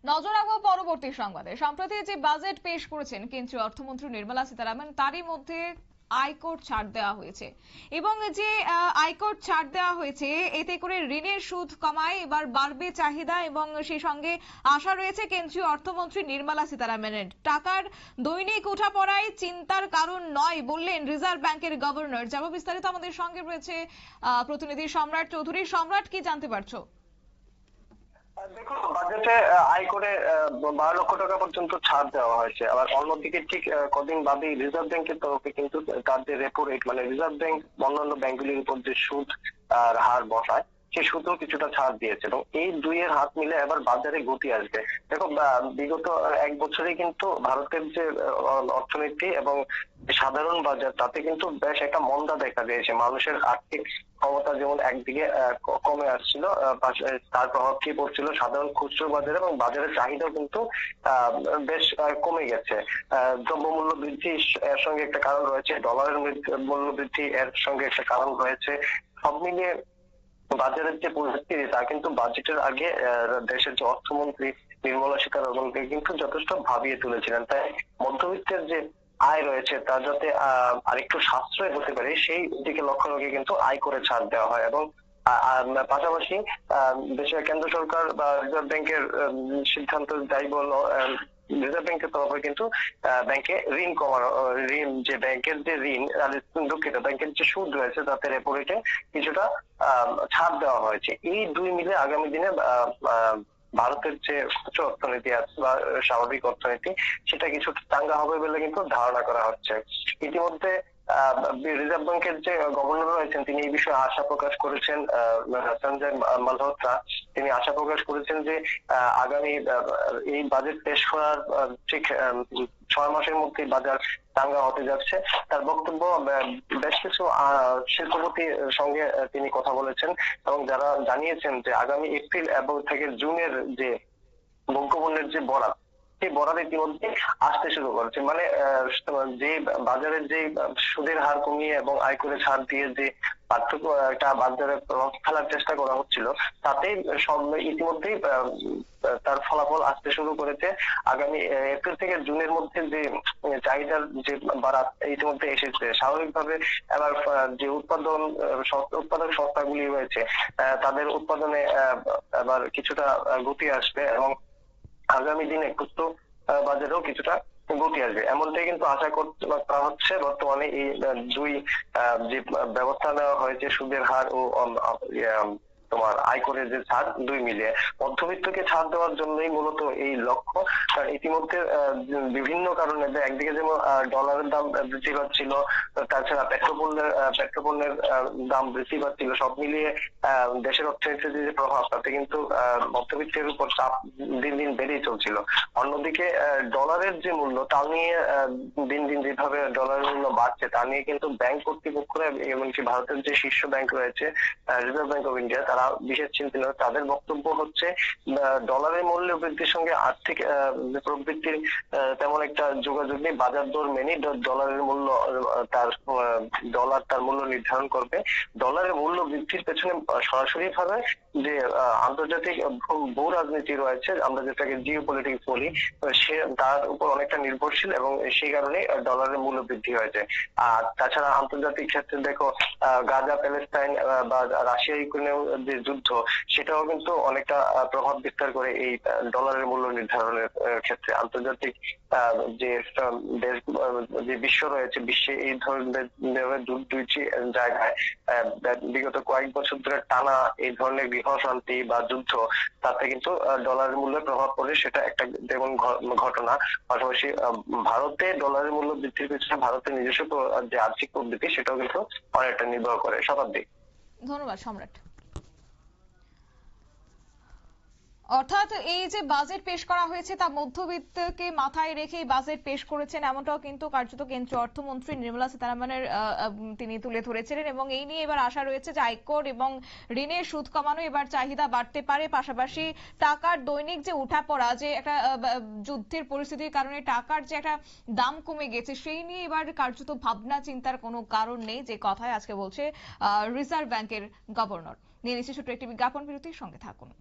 নজর রাখবো পরবর্তী সংবাদে। সম্প্রতি যে বাজেট পেশ করেছেন কেন্দ্রীয় অর্থমন্ত্রী নির্মলা সীতারামন, তারই মধ্যে আয়কর ছাড় দেওয়া হয়েছে এবং যে আয়কর ছাড় দেওয়া হয়েছে এতে করে ঋণের সুদ কমায়, এবার বাড়বে চাহিদা এবং সেই সঙ্গে আশা রয়েছে কেন্দ্রীয় অর্থমন্ত্রী নির্মলা সীতারামনের। টাকার দৈনিক ওঠা পড়ায় চিন্তার কারণ নয় বললেন রিজার্ভ ব্যাংকের গভর্নর। যাব বিস্তারিত আমাদের সঙ্গে রয়েছে প্রতিনিধি সম্রাট চৌধুরী। সম্রাট, কি জানতে পারছো? দেখুন, বাজেটে আয়করে 12 লক্ষ টাকা পর্যন্ত ছাড় দেওয়া হয়েছে। আবার অন্যদিকে ঠিক কদিন বাদেই রিজার্ভ ব্যাংকের তরফে কিন্তু তার যে রেপো রেট, মানে রিজার্ভ ব্যাংক অন্যান্য ব্যাংকগুলির উপর যে সুদ হার বসায়, সে সুদও কিছুটা ছাড় দিয়েছে এবং এই দুইয়ের হাত মিলে এবার বাজারে গতি আসবে। দেখো, বিগত এক বছরে কিন্তু ভারতের যে অর্থনীতি এবং সাধারণ বাজার, তাতে কিন্তু বেশ একটা মন্দা দেখা দিয়েছে। মানুষের আর্থিক ক্ষমতা যেমন একদিকে কমে আসছিল, তার প্রভাব কি পড়ছিল সাধারণ খুচরো বাজারে, এবং বাজারের চাহিদাও কিন্তু বেশ কমে গেছে। দ্রব্যমূল্য বৃদ্ধি এর সঙ্গে একটা কারণ রয়েছে, ডলারের মূল্য বৃদ্ধি এর সঙ্গে একটা কারণ রয়েছে। সব মিলিয়ে বাজারের যে পরিস্থিতি, তা কিন্তু বাজেটের আগে দেশের যে অর্থমন্ত্রী নির্মলা সীতারামনকে কিন্তু যথেষ্ট ভাবিয়ে তুলেছিলেন। তাই মধ্যবিত্তের যে আয় রয়েছে তা যাতে আরেকটু সাশ্রয় হতে পারে, সেই দিকে লক্ষ্য রেখে কিন্তু আয় করে ছাড় দেওয়া হয়। এবং পাশাপাশি দেশের কেন্দ্র সরকার বা রিজার্ভ ব্যাংকের সিদ্ধান্ত যাই বলো, রিজার্ভ ব্যাংকের তরফে কিন্তু ব্যাংকে ঋণ কমানো, যে ব্যাংকের যে ঋণ, দুঃখিত, ব্যাংকের যে সুদ রয়েছে তাতে রেপো রেটে কিছুটা ছাড় দেওয়া হয়েছে। এই দুই মিলে আগামী দিনে ভারতের যে খুচরো অর্থনীতি আছে বা স্বাভাবিক অর্থনীতি, সেটা কিছু চাঙ্গা হবে বলে কিন্তু ধারণা করা হচ্ছে। ইতিমধ্যে রিজার্ভ ব্যাংকের যে গভর্নর রয়েছেন, তিনি এই বিষয়ে আশা প্রকাশ করেছেন। সঞ্জয় মালহোত্রা, তিনি আশা প্রকাশ করেছেন যে আগামী এই বাজেট পেশ করার ঠিক 6 মাসের মধ্যে বাজার চাঙ্গা হতে যাচ্ছে। তার বক্তব্য বেশ কিছু শিল্পপতির সঙ্গে তিনি কথা বলেছেন এবং যারা জানিয়েছেন যে আগামী এপ্রিল এবং থেকে জুনের যে ভোগ্যপণ্যের যে বরাত, সেই বরাদ ইতিমধ্যে আসতে শুরু করেছে। মানে যে বাজারের যে সুদের হার কমিয়ে এবং আয়করে ছাড় দিয়ে যে পার্থক্য একটা বাজারে প্রভাব ফেলার চেষ্টা করা হচ্ছিল, তাতে সব ইতিমধ্যেই তার ফলাফল আসতে শুরু করেছে। আগামী এপ্রিল থেকে জুনের মধ্যে যে চাহিদার যে বাড়াত ইতিমধ্যে এসেছে। স্বাভাবিকভাবে এবার যে উৎপাদক সংস্থাগুলি রয়েছে, তাদের উৎপাদনে এবার কিছুটা গতি আসবে এবং আগামী দিনে খুচরো বাজারেও কিছুটা গতি আসবে, এমনটাই কিন্তু আশা করা হচ্ছে। বর্তমানে এই দুই যে ব্যবস্থা নেওয়া হয়েছে, সুদের হার ও তোমার আয়করের যে ছাড়, দুই মিলিয়ে মধ্যবিত্তকে ছাড় দেওয়ার জন্যই মূলত এই লক্ষ্য। ইতিমধ্যে বিভিন্ন কারণে, একদিকে যেমন ডলারের দাম বৃদ্ধি পাচ্ছিল, তাছাড়া পেট্রোপণ্যের দাম বৃদ্ধি পাচ্ছিল, সব মিলিয়ে দেশের অর্থনীতির যে প্রভাব, তাতে কিন্তু মধ্যবিত্তের উপর চাপ দিন দিন বেড়েই চলছিল। অন্যদিকে ডলারের যে মূল্য, তা নিয়ে দিন দিন যেভাবে ডলারের মূল্য বাড়ছে, তা নিয়ে কিন্তু ব্যাংক কর্তৃপক্ষরা, এমনকি ভারতের যে শীর্ষ ব্যাংক রয়েছে রিজার্ভ ব্যাংক অফ ইন্ডিয়া, তারা বিশেষ চিন্তিত। তাদের বক্তব্য হচ্ছে ডলারের মূল্য বৃদ্ধির সঙ্গে আর্থিক প্রবৃত্তির তেমন একটা যোগাযোগ নেই। বাজার দর মেনে ডলারের মূল্য তার মূল্য নির্ধারণ করবে। ডলারের মূল্য বৃদ্ধির পেছনে সরাসরি ভাবে যে আন্তর্জাতিক ভূ রাজনীতি রয়েছে, আমরা যেটাকে জিও পলিটিক্স বলি, সে তার উপর অনেকটা নির্ভরশীল এবং সেই কারণে ডলারের মূল্য বৃদ্ধি হয়েছে। আর তাছাড়া আন্তর্জাতিক ক্ষেত্রে দেখো, গাজা প্যালেস্টাইন বা রাশিয়া ইউক্রেনের যে যুদ্ধ, সেটাও কিন্তু অনেকটা প্রভাব বিস্তার করে এই ডলারের মূল্য নির্ধারণের ক্ষেত্রে। আন্তর্জাতিক যে দেশ, যে বিশ্ব রয়েছে, বিশ্বে এই ধরনের দুইটি জায়গায় বিগত কয়েক বছর ধরে টানা এই ধরনের গৃহশান্তি বা যুদ্ধ, তাতে কিন্তু ডলারের মূল্যে প্রভাব পড়ে, সেটা একটা যেমন ঘটনা। পাশাপাশি ভারতে ডলারের মূল্য বৃদ্ধির পিছনে ভারতের নিজস্ব যে আর্থিক প্রবৃদ্ধি, সেটাও কিন্তু অনেকটা নির্ভর করে। শতাব্দী। ধন্যবাদ সম্রাট। অর্থাৎ এই যে বাজেট পেশ করা হয়েছে, তা মধ্যবিত্তকে মাথায় রেখে বাজেট পেশ করেছেন, এমনটাও কিন্তু কার্যত কেন্দ্রীয় অর্থমন্ত্রী নির্মলা সীতারামনের তিনি তুলে ধরেছিলেন। এবং এই নিয়ে এবার আশা রয়েছে যে আয়কর এবং ঋণের সুদ কমানো এবার চাহিদা বাড়তে পারে। পাশাপাশি টাকার দৈনিক যে উঠাপড়া, যে একটা যুদ্ধের পরিস্থিতির কারণে টাকার যে একটা দাম কমে গেছে, সেই নিয়ে এবার কার্যত ভাবনা চিন্তার কোনো কারণ নেই, যে কথায় আজকে বলছে রিজার্ভ ব্যাংকের গভর্নর। নিয়ে নিচ্ছে ছোট্ট একটি বিজ্ঞাপন বিরতির সঙ্গে থাকুন।